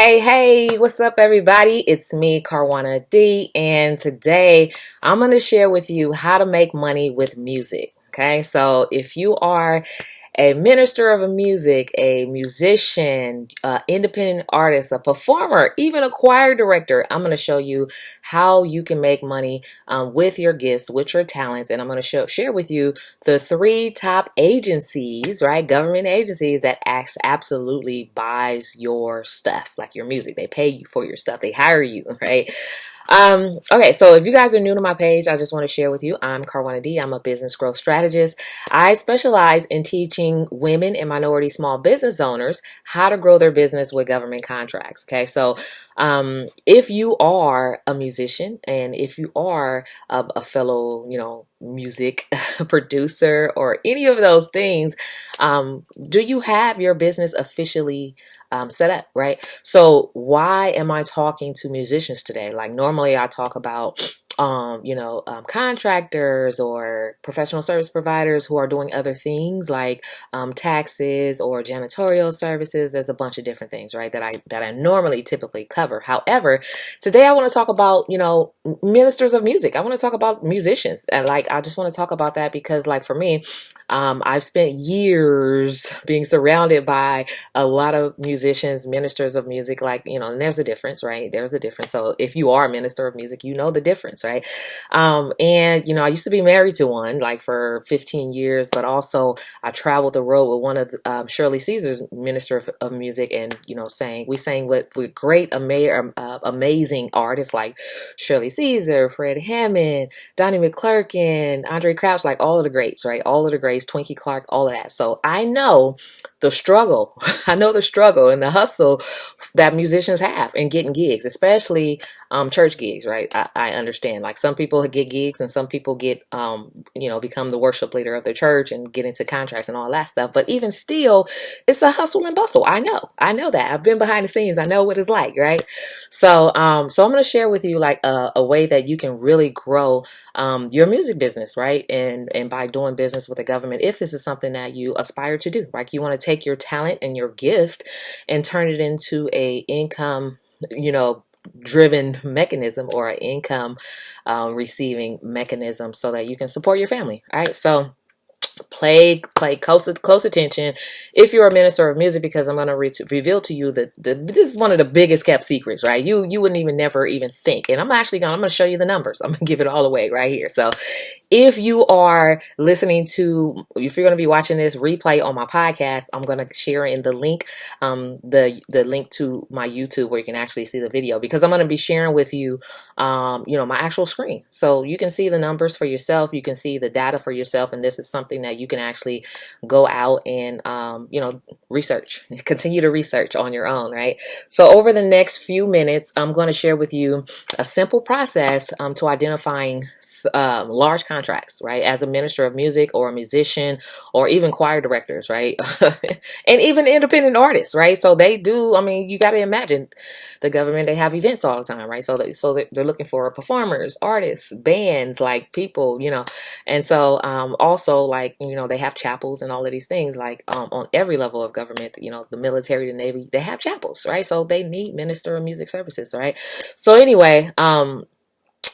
Hey, what's up, everybody? It's me, Karwanna D, and today I'm going to share with you how to make money with music. Okay, so if you are a minister of a music, a musician, independent artist, a performer, even a choir director, I'm going to show you how you can make money with your gifts, with your talents, and I'm going to share with you the three top agencies, right? Government agencies that absolutely buys your stuff, like your music. They pay you for your stuff. They hire you, right? Okay, so if you guys are new to my page, I just want to share with you, I'm Karwanna D. I'm a business growth strategist. I specialize in teaching women and minority small business owners how to grow their business with government contracts. Okay, so if you are a musician and if you are a fellow, music producer or any of those things, do you have your business officially set up, right? So why am I talking to musicians today? Like normally I talk about, contractors or professional service providers who are doing other things like taxes or janitorial services. There's a bunch of different things, right? That I normally typically cover. However, today I want to talk about, ministers of music. I want to talk about musicians. And I just want to talk about that because for me, I've spent years being surrounded by a lot of musicians, ministers of music, and there's a difference, right? There's a difference. So if you are a minister of music, you know the difference, right? And I used to be married to one for 15 years, but also I traveled the road with one of Shirley Caesar's minister of music, and we sang with great, amazing artists like Shirley Caesar, Fred Hammond, Donnie McClurkin, Andre Crouch, like all of the greats, right? All of the greats, Twinkie Clark, all of that. So I know the struggle. I know the struggle and the hustle that musicians have in getting gigs, especially church gigs, right? I understand. Like some people get gigs and some people get, become the worship leader of their church and get into contracts and all that stuff. But even still, it's a hustle and bustle. I know that. I've been behind the scenes. I know what it's like, right? So I'm going to share with you a way that you can really grow your music business, right? And by doing business with the government, if this is something that you aspire to do, right? You want to take your talent and your gift and turn it into a income, driven mechanism or an income receiving mechanism so that you can support your family. All right. So pay close attention if you're a minister of music, because I'm going to reveal to you that this is one of the biggest kept secrets, right? You wouldn't even never even think. And I'm going to show you the numbers. I'm going to give it all away right here. So if you are if you're going to be watching this replay on my podcast, I'm going to share in the link, the link to my YouTube where you can actually see the video, because I'm going to be sharing with you, my actual screen. So you can see the numbers for yourself. You can see the data for yourself. And this is something that you can actually go out and, continue to research on your own, right? So over the next few minutes, I'm going to share with you a simple process to identifying large contracts, right? As a minister of music or a musician or even choir directors, right? And even independent artists, right? So they do, you got to imagine the government, they have events all the time, right? So they're looking for performers, artists, bands, like people, and so also they have chapels and all of these things, on every level of government, the military, the Navy, they have chapels, right? So they need minister of music services, right? So anyway,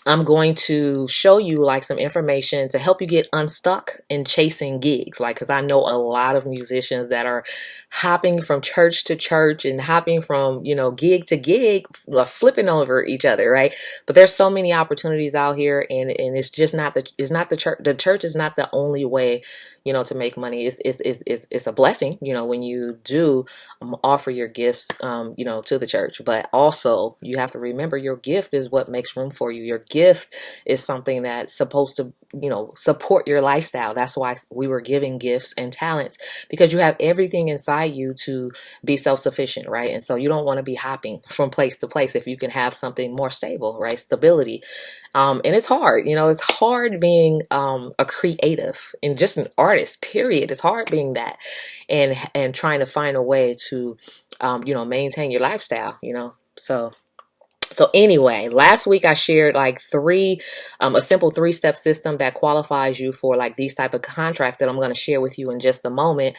I'm going to show you some information to help you get unstuck in chasing gigs. Because I know a lot of musicians that are hopping from church to church and hopping from, gig to gig, flipping over each other, right? But there's so many opportunities out here, and it's just not the church. The church is not the only way, to make money. It's a blessing, when you do offer your gifts, to the church. But also you have to remember your gift is what makes room for you. Your gift is something that's supposed to, support your lifestyle. That's why we were giving gifts and talents, because you have everything inside you to be self-sufficient, right? And so you don't want to be hopping from place to place if you can have something more stable, right? Stability. And it's hard, it's hard being a creative and just an artist, period. It's hard being that and trying to find a way to, maintain your lifestyle, So So anyway, last week I shared like a simple 3-step system that qualifies you for like these type of contracts that I'm going to share with you in just a moment.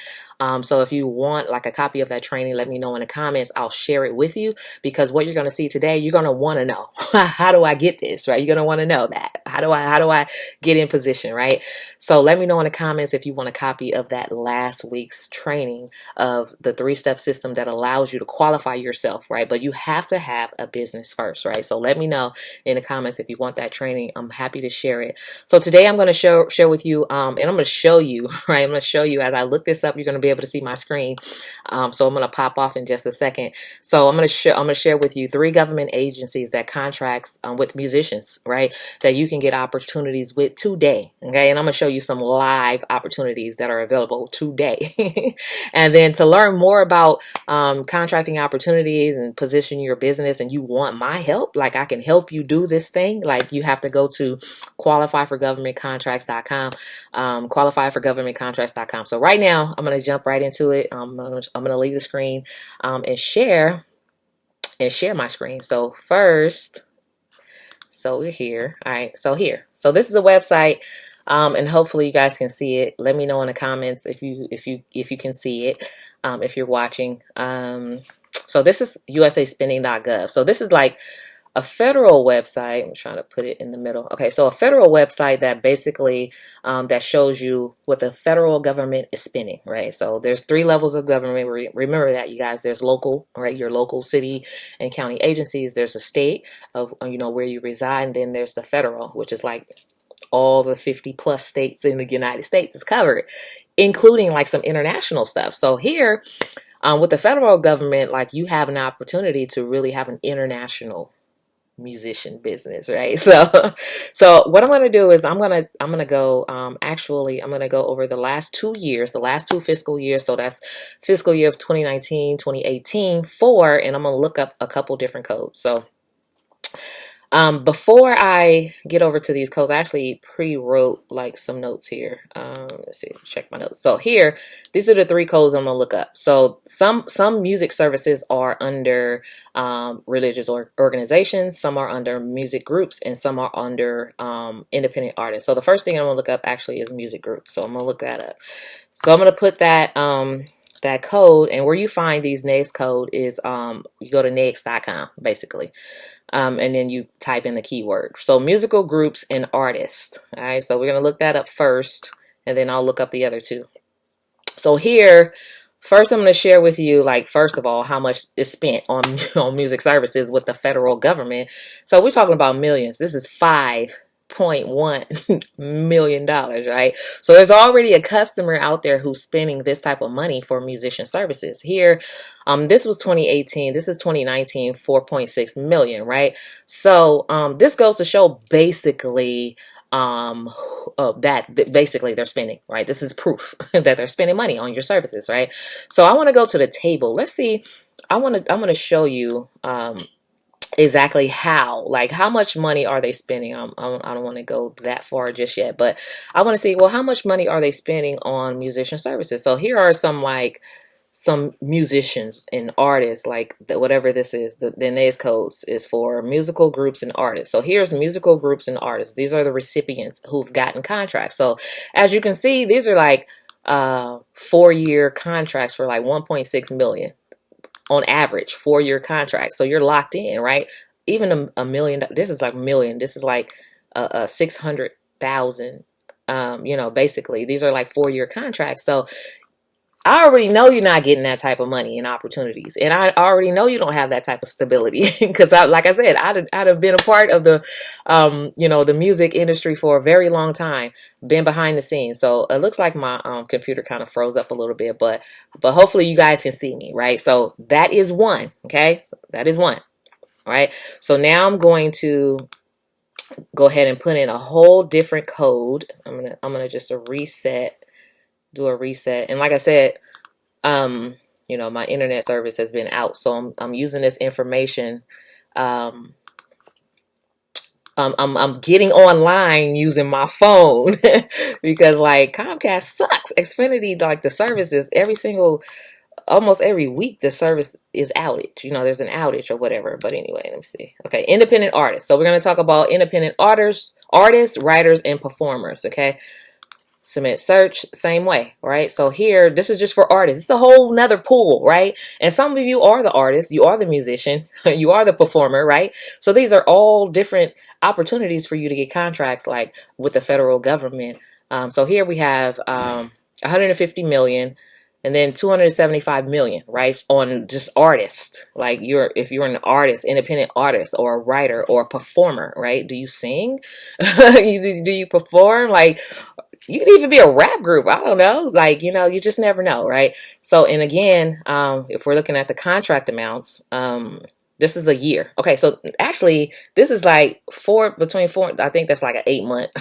So if you want like a copy of that training, let me know in the comments. I'll share it with you, because what you're going to see today, you're going to want to know, how do I get this, right? You're going to want to know that. How do I get in position, right? So let me know in the comments if you want a copy of that last week's training of the 3-step system that allows you to qualify yourself, right? But you have to have a business first, right? So let me know in the comments if you want that training. I'm happy to share it. So today I'm going to share with you, and I'm going to show you, right? I'm going to show you as I look this up. You're going to be able to see my screen. So I'm going to pop off in just a second. So I'm going to share with you 3 government agencies that contracts with musicians, right? That you can get opportunities with today. Okay, and I'm going to show you some live opportunities that are available today. And then to learn more about contracting opportunities and position your business, and you want my help, like I can help you do this thing, like you have to go to qualifyforgovernmentcontracts.com, qualifyforgovernmentcontracts.com. So right now I'm going to jump right into it. I'm going to leave the screen and share my screen. So first, so we're here. All right. So here. So this is a website, and hopefully you guys can see it. Let me know in the comments if you can see it, if you're watching. So this is usaspending.gov. So this is like a federal website. I'm trying to put it in the middle. Okay, so a federal website that basically that shows you what the federal government is spending, right? So there's 3 levels of government. Remember that, you guys. There's local, right? Your local city and county agencies. There's a state of where you reside, and then there's the federal, which is like all the 50 plus states in the United States is covered, including like some international stuff. So here, with the federal government, like you have an opportunity to really have an international musician business, right? So what I'm going to do is I'm going to go I'm going to go over the last 2 years, the last 2 fiscal years. So that's fiscal year of 2019, 2018 for, and I'm going to look up a couple different codes. So before I get over to these codes, I actually pre-wrote like some notes here. Let's see, check my notes. So here, these are the 3 codes I'm gonna look up. So some music services are under religious organizations, some are under music groups, and some are under independent artists. So the first thing I'm gonna look up actually is music group. So I'm gonna look that up. So I'm gonna put that that code, and where you find these next code is you go to next.com basically. And then you type in the keyword. So musical groups and artists. All right, so we're going to look that up first, and then I'll look up the other 2. So here, first I'm going to share with you, like, first of all, how much is spent on, on music services with the federal government. So we're talking about millions. This is $5.1 million, right? So there's already a customer out there who's spending this type of money for musician services. Here, this was 2018. This is 2019, 4.6 million, right? So this goes to show basically that basically they're spending, right? This is proof that they're spending money on your services, right? So I want to go to the table. Let's see. I'm gonna show you exactly how, like how much money are they spending. I don't want to go that far just yet, but I want to see, well, how much money are they spending on musician services? So here are some musicians and artists, like whatever this is, the NAS codes is for musical groups and artists. So here's musical groups and artists. These are the recipients who've gotten contracts. So as you can see, these are like 4-year contracts for like 1.6 million on average, 4-year contracts. So you're locked in, right? Even a million, this is like a million. This is like 600,000. Basically these are like 4-year contracts. So I already know you're not getting that type of money and opportunities, and I already know you don't have that type of stability because, like I said, I'd have been a part of the, the music industry for a very long time, been behind the scenes. So it looks like my computer kind of froze up a little bit, but hopefully you guys can see me, right? So that is one, okay? So that is one, all right? So now I'm going to go ahead and put in a whole different code. I'm gonna just do a reset. And like I said, my internet service has been out, so I'm using this information. I'm getting online using my phone because like Comcast sucks. Xfinity, like the services, every single almost every week the service is outage. There's an outage or whatever. But anyway, let me see. Okay, independent artists. So we're going to talk about independent artists, writers, and performers. Okay. Submit search, same way, right? So here, this is just for artists. It's a whole nother pool, right? And some of you are the artist, you are the musician, you are the performer, right? So these are all different opportunities for you to get contracts, like with the federal government. So here we have 150 million and then 275 million, right? On just artists. Like if you're an artist, independent artist or a writer or a performer, right? Do you sing? Do you perform? Like, you could even be a rap group. I don't know. Like, you just never know, right? So, and again, if we're looking at the contract amounts, this is a year. Okay, so actually, this is like between four, I think that's like an 8 month,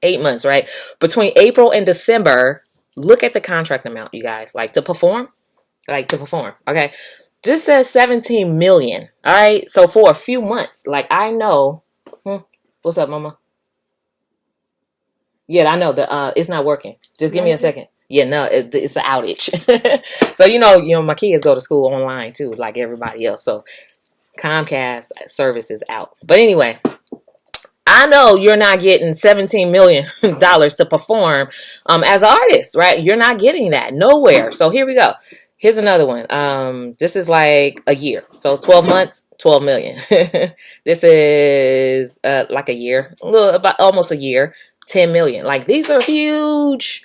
8 months, right? Between April and December, look at the contract amount, you guys, like to perform, okay? This says 17 million, all right? So for a few months, like I know, what's up, mama? Yeah, I know the it's not working. Just give me a second. Yeah, no, it's an outage. So my kids go to school online too, like everybody else. So Comcast service is out. But anyway, I know you're not getting $17 million to perform as an artist, right? You're not getting that nowhere. So here we go. Here's another one. This is like a year. So 12 months, 12 million. This is like a year, about almost a year, 10 million. Like these are huge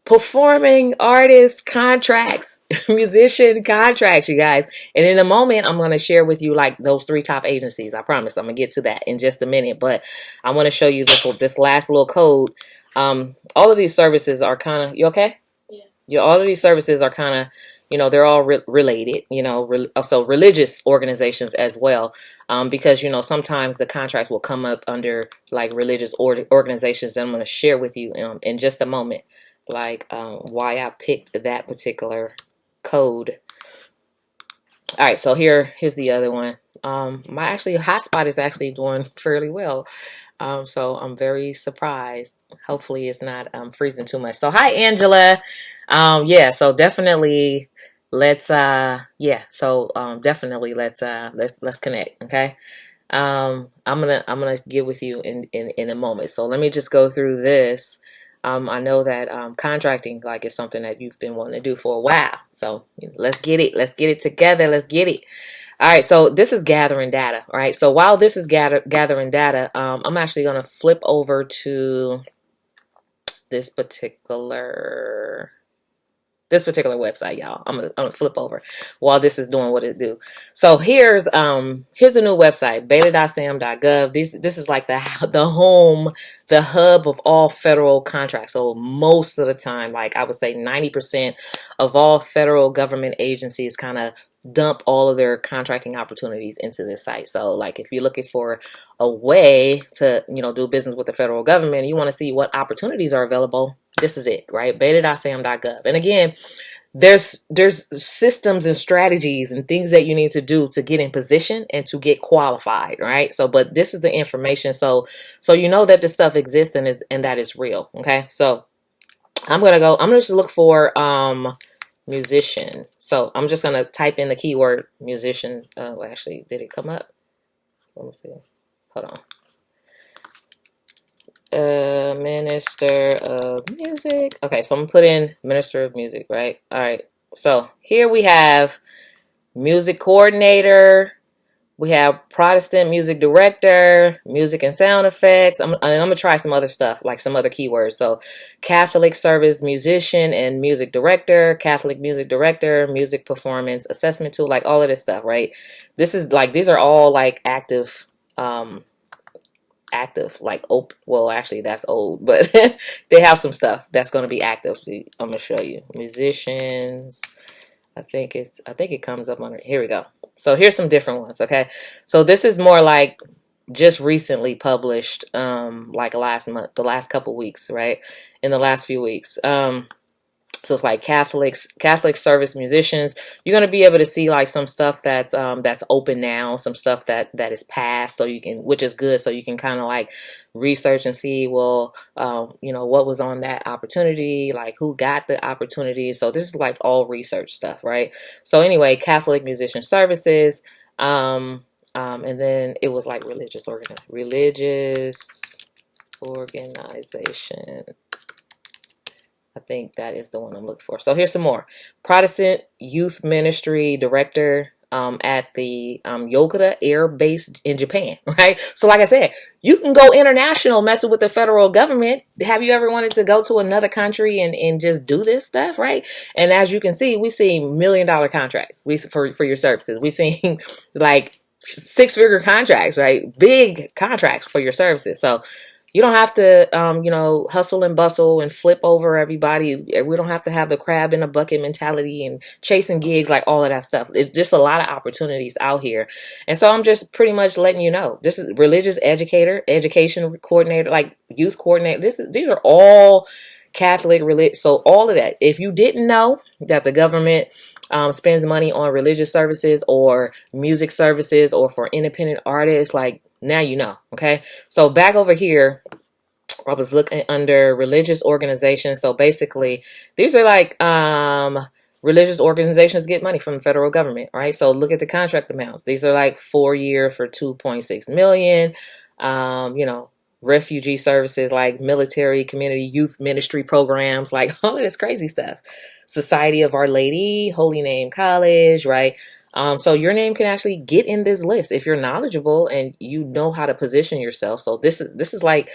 performing artist contracts, musician contracts, you guys. And in a moment, I'm going to share with you like those 3 top agencies. I promise I'm going to get to that in just a minute. But I want to show you this last little code. All of these services are kind of, you okay? Yeah. All of these services are kind of, they're all related, so religious organizations as well, because, sometimes the contracts will come up under like religious organizations that I'm going to share with you in just a moment, like why I picked that particular code. All right, so here's the other one. My actually hotspot is actually doing fairly well. So I'm very surprised. Hopefully it's not freezing too much. So hi Angela. Yeah, so definitely let's definitely let's connect, okay? I'm gonna get with you in a moment. So let me just go through this. I know that contracting like is something that you've been wanting to do for a while. So let's get it. Let's get it together. Let's get it. All right, so this is gathering data, all right? So while this is gathering data, I'm actually going to flip over to this particular website, y'all. I'm gonna flip over while this is doing what it do. So here's a new website, beta.sam.gov. This is like the home, the hub of all federal contracts. So most of the time, like I would say 90% of all federal government agencies kind of dump all of their contracting opportunities into this site. So like if you're looking for a way to, do business with the federal government, you want to see what opportunities are available, this is it, right? beta.sam.gov. And again, there's systems and strategies and things that you need to do to get in position and to get qualified, right? So but this is the information, so you know that this stuff exists and that is real, okay? So I'm gonna just look for musician. So I'm just gonna type in the keyword musician. Actually, did it come up? Let me see. Hold on. Minister of Music. Okay, so I'm gonna put in Minister of Music, right? All right. So here we have music coordinator. We have Protestant music director, music and sound effects. I'm gonna try some other stuff, like some other keywords. So Catholic service musician and music director, Catholic music director, music performance assessment tool, like all of this stuff, right? This is like, these are all like active, like well, actually that's old, but they have some stuff that's going to be active. So I'm gonna show you musicians. I think it comes up under, here we go. So here's some different ones, okay? So this is more like just recently published, like last month, the last couple weeks, right? In the last few weeks. So it's like Catholic service musicians. You're gonna be able to see like some stuff that's open now, some stuff that is past, so you can, which is good, so you can kind of like research and see, well, what was on that opportunity, like who got the opportunity. So this is like all research stuff, right? So anyway, Catholic musician services, and then it was like religious organization. I think that is the one I'm looking for. So here's some more. Protestant Youth Ministry Director at the Yokota Air Base in Japan, right? So like I said, you can go international messing with the federal government. Have you ever wanted to go to another country and just do this stuff, right? And as you can see, we see $1 million contracts for your services. We see like 6-figure contracts, right? Big contracts for your services. So you don't have to, hustle and bustle and flip over everybody. We don't have to have the crab in a bucket mentality and chasing gigs, like all of that stuff. It's just a lot of opportunities out here. And so I'm just pretty much letting you know, this is religious educator, education coordinator, like youth coordinator. These are all Catholic religion. So all of that. If you didn't know that the government spends money on religious services or music services or for independent artists, like, now you know, okay? So back over here, I was looking under religious organizations. So basically, these are like religious organizations get money from the federal government, right? So look at the contract amounts. These are like 4 years for 2.6 million. Refugee services like military, community, youth ministry programs, like all of this crazy stuff. Society of Our Lady, Holy Name College, right? So your name can actually get in this list if you're knowledgeable and you know how to position yourself. So this is like,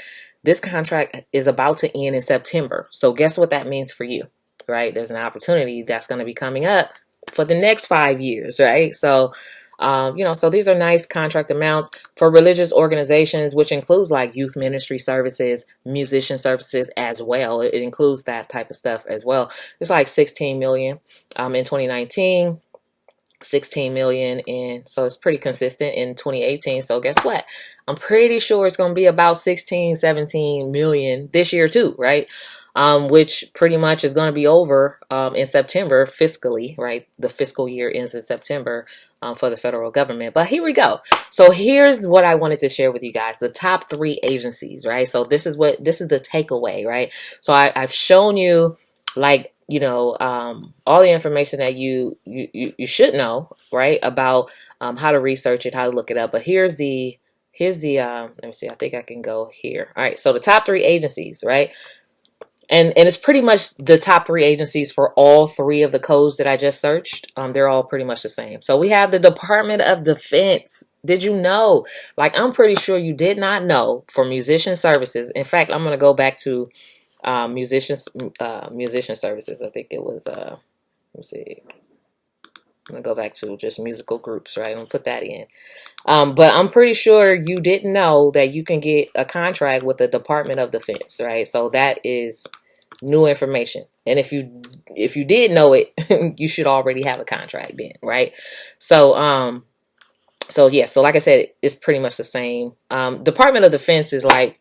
this contract is about to end in September. So guess what that means for you, right? There's an opportunity that's going to be coming up for the next 5 years, right? So, so these are nice contract amounts for religious organizations, which includes like youth ministry services, musician services as well. It includes that type of stuff as well. It's like 16 million in 2019. 16 million, and so it's pretty consistent in 2018. So guess what, I'm pretty sure it's going to be about 16-17 million this year too, right? Which pretty much is going to be over in September fiscally, right? The fiscal year ends in September for the federal government. But here we go. So here's what I wanted to share with you guys: the top 3 agencies, right? So this is the takeaway, right? So I've shown you, like, all the information that you should know, right, about how to research it, how to look it up. But here's the let me see, I think I can go here. All right, so the top 3 agencies, right? And it's pretty much the top 3 agencies for all 3 of the codes that I just searched. They're all pretty much the same. So we have the Department of Defense. Did you know? Like, I'm pretty sure you did not know, for musician services. In fact, I'm going to go back to musician services. I think it was, let me see. I'm going to go back to just musical groups, right? I'm going to put that in. But I'm pretty sure you didn't know that you can get a contract with the Department of Defense, right? So that is new information. And if you did know it, you should already have a contract then, right? So, so like I said, it's pretty much the same. Department of Defense is like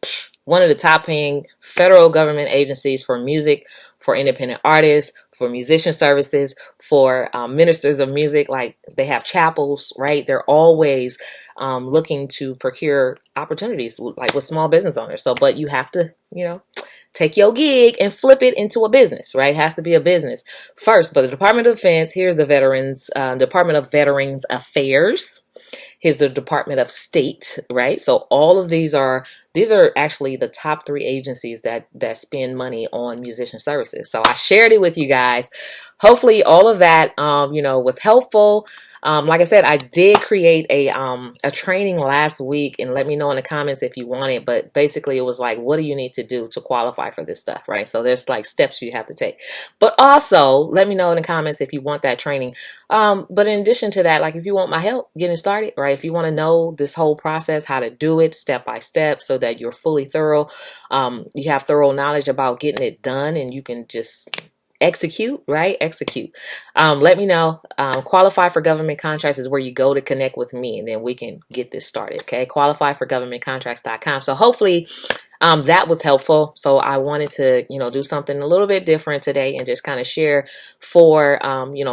one of the top paying federal government agencies for music, for independent artists, for musician services, for ministers of music. Like, they have chapels, right? They're always looking to procure opportunities, like with small business owners. So, but you have to, take your gig and flip it into a business, right? It has to be a business first. But the Department of Defense, here's the Department of Veterans Affairs. Here's the Department of State, right? So all of these are actually the top 3 agencies that spend money on musician services. So I shared it with you guys. Hopefully all of that, was helpful. Like I said, I did create a training last week, and let me know in the comments if you want it. But basically, it was like, what do you need to do to qualify for this stuff, right? So there's like steps you have to take. But also, let me know in the comments if you want that training. But in addition to that, like, if you want my help getting started, right? If you want to know this whole process, how to do it step by step, so that you're fully thorough, you have thorough knowledge about getting it done, and you can just execute, right? Execute. Let me know. Qualify for government contracts is where you go to connect with me, and then we can get this started. Okay. Qualifyforgovernmentcontracts.com. So hopefully that was helpful. So I wanted to, do something a little bit different today and just kind of share for,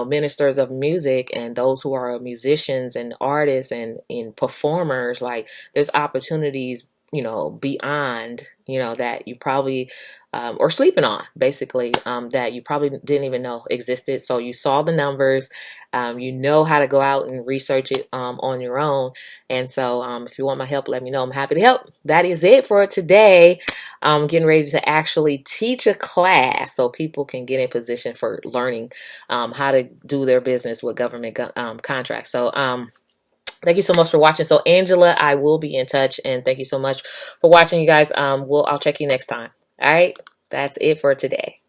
ministers of music and those who are musicians and artists and performers. Like, there's opportunities, beyond, that you probably, or sleeping on, basically, that you probably didn't even know existed. So you saw the numbers, you know how to go out and research it on your own. And so if you want my help, let me know. I'm happy to help. That is it for today. I'm getting ready to actually teach a class so people can get in position for learning how to do their business with government contracts. So thank you so much for watching. So Angela, I will be in touch, and thank you so much for watching, you guys. I'll check you next time. All right, that's it for today.